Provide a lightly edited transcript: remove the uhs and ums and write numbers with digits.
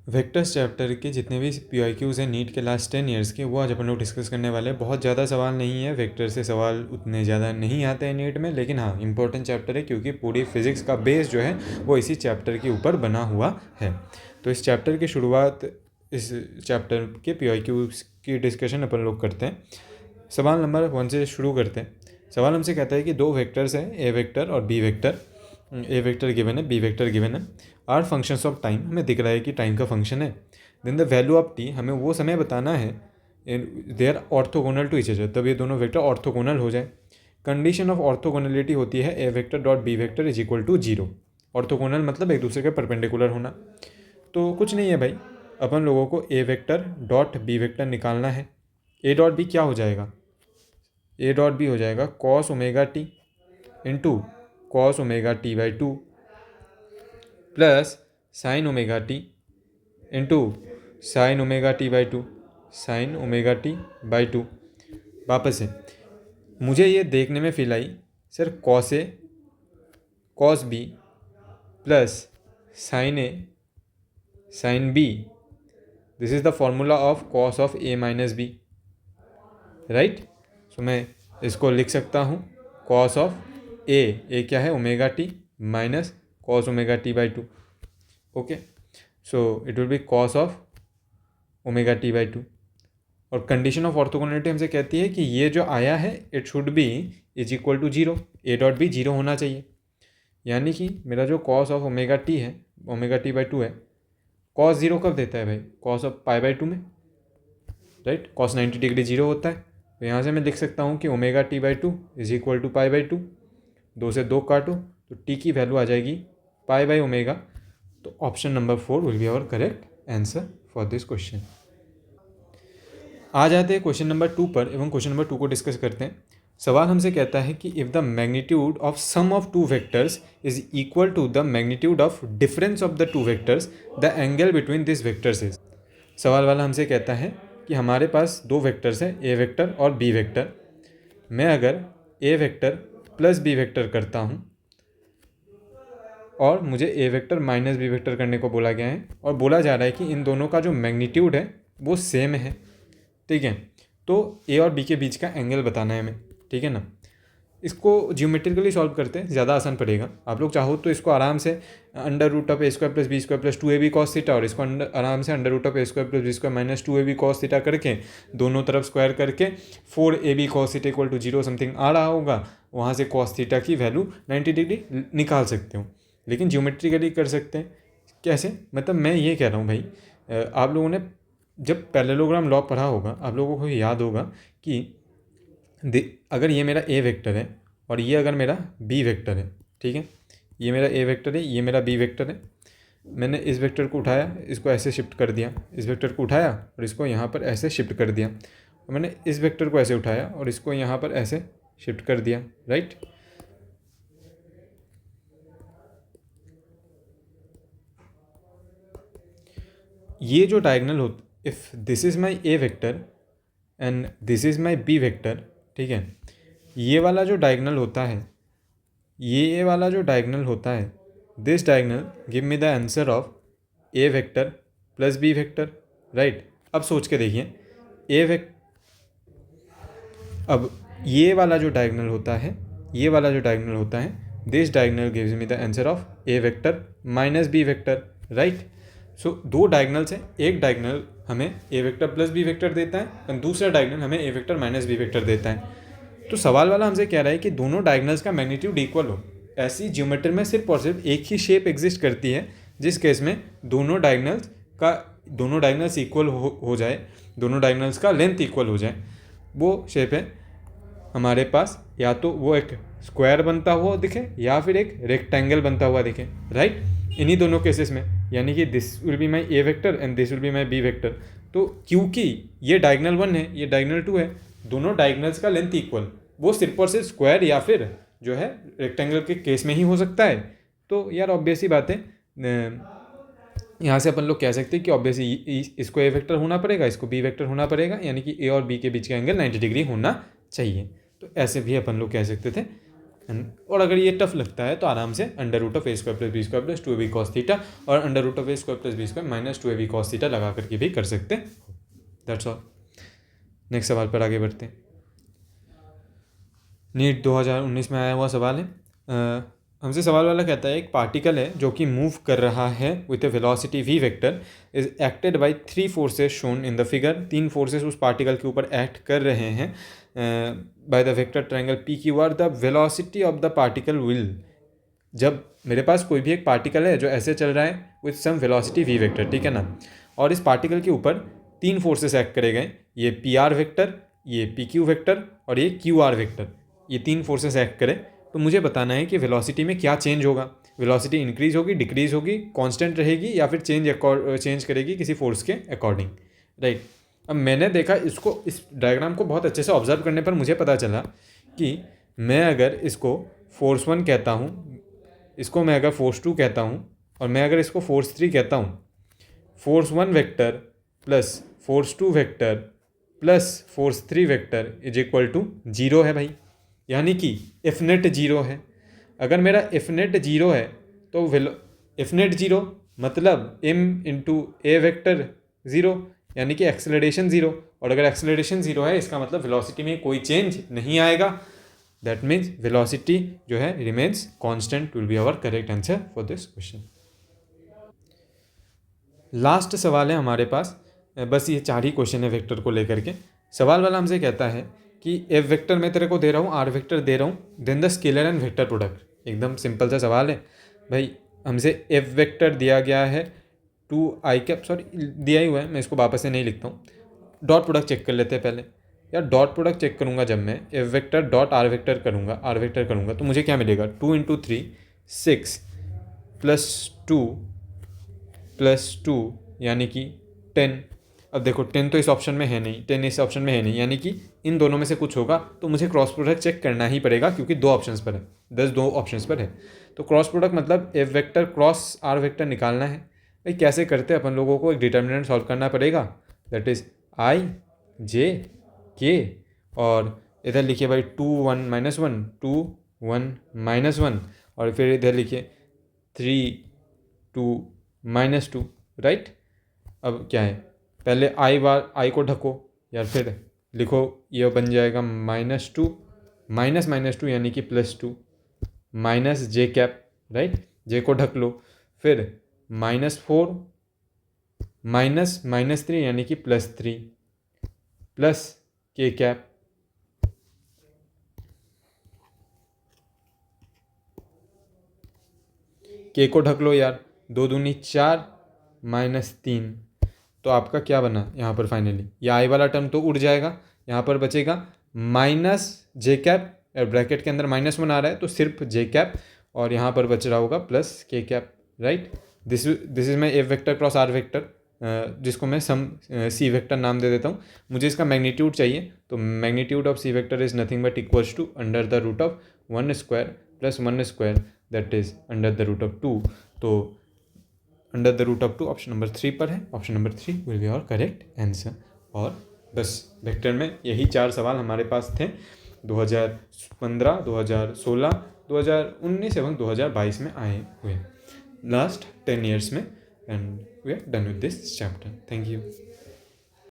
Vectors chapter के जितने भी PYQs हैं नीट के लास्ट 10 ईयर्स के, वो आज अपन लोग डिस्कस करने वाले हैं। बहुत ज़्यादा सवाल नहीं है, वेक्टर से सवाल उतने ज़्यादा नहीं आते हैं नीट में, लेकिन हाँ इंपॉर्टेंट चैप्टर है क्योंकि पूरी फिज़िक्स का बेस जो है वो इसी चैप्टर के ऊपर बना हुआ है। तो इस चैप्टर की शुरुआत, इस चैप्टर के PYQs की डिस्कशन अपन लोग करते हैं। सवाल नंबर 1 से शुरू करते हैं। सवाल हमसे कहता है कि दो वेक्टर्स हैं, ए वेक्टर और B vector. A vector given है, बी वेक्टर गिवन है। आर फंक्शंस ऑफ टाइम, हमें दिख रहा है कि टाइम का फंक्शन है। Then the value of T, हमें वो समय बताना है। They are orthogonal to each other, तब ये दोनों वेक्टर ऑर्थोगोनल हो जाए। कंडीशन ऑफ ऑर्थोगोनलिटी होती है A vector dot B vector is equal to 0। Orthogonal मतलब एक दूसरे के परपेंडिकुलर होना। तो कुछ नहीं है भाई, अपन लोगों को ए वेक्टर डॉट बी वेक्टर निकालना है। ए डॉट बी क्या हो जाएगा? ए डॉट बी हो जाएगा cos omega t into cos omega T by 2 plus sine omega t into sine omega T by 2, sine omega T by 2। वापस से मुझे ये देखने में फील आई sir, cos A cos B plus sine A sine B, this is the formula of cos of A minus B, right. So मैं इसको लिख सकता हूँ कॉस ऑफ ए क्या है? Omega T minus cos omega T by 2। Okay, so it will be cos of omega T by 2। और condition of orthogonality हमसे कहती है कि ये जो आया है it should be is equal to 0, A dot B 0 होना चाहिए। यानी कि मेरा जो कॉस ऑफ ओमेगा टी है, ओमेगा टी बाई 2 है, कॉस 0 कब देता है भाई? कॉस ऑफ पाई बाई 2 में, राइट। कॉस 90 डिग्री 0 होता है। तो यहाँ से मैं लिख सकता हूँ कि omega T by 2 is equal to pi by 2। 2 से 2 काटो तो टी की वैल्यू आ जाएगी पाई बाई ओमेगा। तो option number 4 will be our correct answer for this question. आ जाते हैं क्वेश्चन नंबर 2 पर एवं क्वेश्चन नंबर 2 को डिस्कस करते हैं। सवाल हमसे कहता है कि if the magnitude of sum of two vectors is equal to the magnitude of difference of the two vectors, the angle between this vectors is. सवाल वाला हमसे कहता है कि हमारे पास दो वेक्टर्स हैं, ए वेक्टर और बी वेक्टर। मैं अगर ए वेक्टर प्लस बी वेक्टर करता हूँ और मुझे ए वेक्टर माइनस बी वेक्टर करने को बोला गया है, और बोला जा रहा है कि इन दोनों का जो मैग्नीट्यूड है वो सेम है, ठीक है। तो ए और बी के बीच का एंगल बताना है हमें, ठीक है ना। इसको ज्योमेट्रिकली सॉल्व करते हैं, ज़्यादा आसान पड़ेगा। आप लोग चाहो तो इसको आराम से under root of A square plus B square plus 2ab cos theta, और इसको आराम से under root of A square plus B square minus 2ab cos theta करके दोनों तरफ स्क्वायर करके 4ab cos theta equal to 0 something आ रहा होगा, वहाँ से कॉस थीटा की वैल्यू 90 डिग्री निकाल सकते हो। लेकिन ज्योमेट्रिकली कर सकते हैं कैसे? मतलब मैं ये कह रहा हूँ भाई, आप लोगों ने जब पैरेललोग्राम लॉ पढ़ा होगा, आप लोगों को याद होगा कि अगर ये मेरा ए वेक्टर है और ये अगर मेरा बी वेक्टर है, ठीक है, ये मेरा ए वेक्टर है, ये मेरा बी वेक्टर है। मैंने इस वेक्टर को उठाया, इसको ऐसे शिफ्ट कर दिया, इस वेक्टर को उठाया और इसको यहाँ पर ऐसे शिफ्ट कर दिया, और मैंने इस वेक्टर को ऐसे उठाया और इसको यहाँ पर ऐसे शिफ्ट कर दिया, राइट। ये जो डायगनल हो, if this is my A vector and this is my B vector, ठीक है, ये वाला जो डायगनल होता है, ये वाला जो डायगनल होता है, this diagonal give me the answer of A vector plus B vector, right. अब सोच के देखिए, ए वेक्टर, अब ये वाला जो डायगनल होता है, ये वाला जो डायगनल होता है, this diagonal gives me the answer of A vector minus B vector, right. So दो डायगनल्स हैं, एक डायगनल हमें A vector plus B vector देता है और दूसरा डायगनल हमें A vector minus B vector देता है। तो सवाल वाला हमसे कह रहा है कि दोनों डायगनल्स का मैग्नीट्यूड इक्वल हो। ऐसी ज्योमेट्री में सिर्फ और सिर्फ एक ही शेप एग्जिस्ट करती है जिस केस में दोनों डायगनल्स इक्वल हो जाए, दोनों डायगनल्स का लेंथ इक्वल हो जाए। वो शेप है हमारे पास, या तो वो एक स्क्वायर बनता हुआ दिखे या फिर एक रेक्टेंगल बनता हुआ दिखे, राइट। इन्हीं दोनों केसेस में, यानी कि this will be my A vector and this will be my B vector. तो क्योंकि ये डायगनल 1 है, ये डायगनल 2 है, दोनों डायगनल्स का लेंथ इक्वल, वो सिर्फ और सिर्फ स्क्वायर या फिर जो है रेक्टेंगल के केस में ही हो सकता है। तो यार ऑब्वियस ही बात है, यहाँ से अपन लोग कह सकते हैं कि ऑब्वियसली इसको ए वेक्टर होना पड़ेगा, इसको बी वेक्टर होना पड़ेगा, यानी कि ए और बी के बीच का एंगल 90 डिग्री होना चाहिए। तो ऐसे भी अपन लोग कह सकते थे और अगर ये टफ लगता है तो आराम से under root of A square plus B square plus 2ab cos theta और under root of A square plus B square minus 2ab cos theta लगा करके भी कर सकते हैं। That's all. नेक्स्ट सवाल पर आगे बढ़ते हैं। नीट 2019 में आया हुआ सवाल है। हमसे सवाल वाला कहता है एक पार्टिकल है जो कि मूव कर रहा है with a velocity v vector is acted by 3 forces shown in the figure. 3 forces उस पार्टिकल के ऊपर एक्ट कर रहे हैं by the vector triangle P Q R. The velocity of the particle will, जब मेरे पास कोई भी एक पार्टिकल है जो ऐसे चल रहा है with some velocity v vector, ठीक है ना, और इस पार्टिकल के ऊपर 3 फोर्सेस एक्ट करे गए, ये पी आर वेक्टर, ये पी क्यू वेक्टर और ये क्यू आर वेक्टर, ये 3 फोर्सेस एक्ट करें, तो मुझे बताना है कि वेलोसिटी में क्या चेंज होगा। वेलोसिटी इंक्रीज होगी, डिक्रीज होगी, कांस्टेंट रहेगी या फिर चेंज करेगी किसी फोर्स के अकॉर्डिंग, राइट। अब मैंने देखा इसको, इस डायग्राम को बहुत अच्छे से ऑब्जर्व करने पर मुझे पता चला कि मैं अगर इसको फोर्स 1 कहता हूँ, इसको मैं अगर फोर्स 2 कहता हूँ और मैं अगर इसको फोर्स 3 कहता हूँ, force 1 vector plus force 2 vector plus force 3 vector is equal to 0 है भाई, यानी कि एफ नेट 0 है। अगर मेरा एफ नेट 0 है तो एफ नेट 0 मतलब m इंटू ए वेक्टर 0, यानी कि एक्सेलरेशन 0, और अगर एक्सेलरेशन 0 है इसका मतलब वेलोसिटी में कोई चेंज नहीं आएगा। दैट मीन्स वेलोसिटी जो है remains constant, will be our correct answer for this question. Last सवाल है हमारे पास, बस ये 4 ही क्वेश्चन है वेक्टर को लेकर के। सवाल वाला हमसे कहता है कि एफ वेक्टर मैं तेरे को दे रहा हूँ, आर वेक्टर दे रहा हूँ, then the scalar and vector product. एकदम सिंपल सा सवाल है भाई। हमसे एफ वेक्टर दिया गया है 2i कैप, सॉरी दिया ही हुआ है, मैं इसको वापस से नहीं लिखता हूँ। डॉट प्रोडक्ट चेक कर लेते हैं पहले। यार डॉट प्रोडक्ट चेक करूँगा जब मैं F vector dot are vector करूँगा तो मुझे क्या मिलेगा, 2 इंटू 3 6 प्लस 2 यानी कि 10। अब देखो 10 तो इस ऑप्शन में है नहीं, 10 इस ऑप्शन में है नहीं, यानी कि इन दोनों में से कुछ होगा, तो मुझे क्रॉस प्रोडक्ट चेक करना ही पड़ेगा क्योंकि 2 ऑप्शंस पर है, 2 ऑप्शंस पर है। तो क्रॉस प्रोडक्ट मतलब F vector cross R vector निकालना है। भाई कैसे करते हैं अपन लोगों को, एक डिटर्मिनेंट सॉल्व करना पड़ेगा, दैट इज़ आई जे के, और इधर लिखिए भाई 2 1 -1 2 1 -1, और फिर इधर लिखिए 3 2 -2, राइट। अब क्या है, पहले आई को ढको, या फिर लिखो ये बन जाएगा -2 -2 यानी कि +2 माइनस जे कैप, राइट, जे को ढक लो, फिर -4 -3 यानी कि +3 प्लस के कैप, के को ढक लो यार, 2 दूनी 4 -3, तो आपका क्या बना यहाँ पर फाइनली, ये आई वाला टर्म तो उड़ जाएगा, यहाँ पर बचेगा माइनस जे कैप, ब्रैकेट के अंदर -1 आ रहा है तो सिर्फ जे कैप, और यहाँ पर बच रहा होगा plus K cap, right. This is my F vector cross R vector, जिसको मैं सम सी वेक्टर नाम दे देता हूँ। मुझे इसका मैग्नीट्यूड चाहिए, तो magnitude of C vector is nothing but equals to under the root of 1 square plus 1 square, that is under the root of 2। तो under the root of 2 option number 3 पर है, option number 3 will be our correct answer. और बस vector में यही 4 सवाल हमारे पास थे 2015, 2016, 2019 एवं 2022 में आए हुए लास्ट 10 ईयर्स में, and we are done with this chapter. Thank you.